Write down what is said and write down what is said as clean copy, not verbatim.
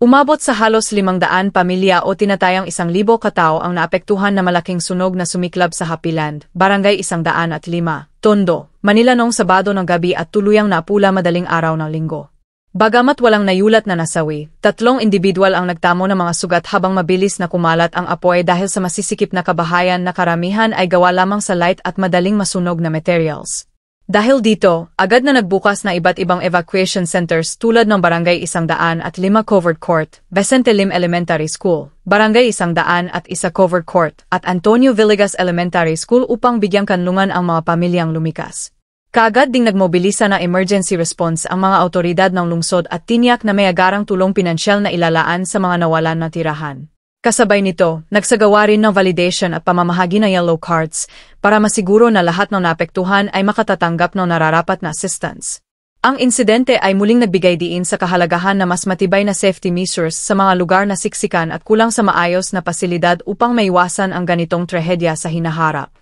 Umabot sa halos 500 pamilya o tinatayang 1,000 katao ang naapektuhan na malaking sunog na sumiklab sa Happyland, Barangay 105, Tondo, Manila noong Sabado ng gabi at tuluyang napula madaling araw ng Linggo. Bagamat walang nayulat na nasawi, 3 individual ang nagtamo ng mga sugat habang mabilis na kumalat ang apoy dahil sa masisikip na kabahayan na karamihan ay gawa lamang sa light at madaling masunog na materials. Dahil dito, agad na nagbukas na iba't ibang evacuation centers tulad ng Barangay 105 Covered Court, Vicente Lim Elementary School, Barangay 101 at 1 Covered Court, at Antonio Villegas Elementary School upang bigyang kanlungan ang mga pamilyang lumikas. Kaagad ding nagmobilisa na emergency response ang mga awtoridad ng lungsod at tiniyak na may agarang tulong pinansyal na ilalaan sa mga nawalan na tirahan. Kasabay nito, nagsagawa rin ng validation at pamamahagi ng yellow cards para masiguro na lahat ng naapektuhan ay makatatanggap ng nararapat na assistance. Ang insidente ay muling nagbigay diin sa kahalagahan na mas matibay na safety measures sa mga lugar na siksikan at kulang sa maayos na pasilidad upang maiwasan ang ganitong trahedya sa hinaharap.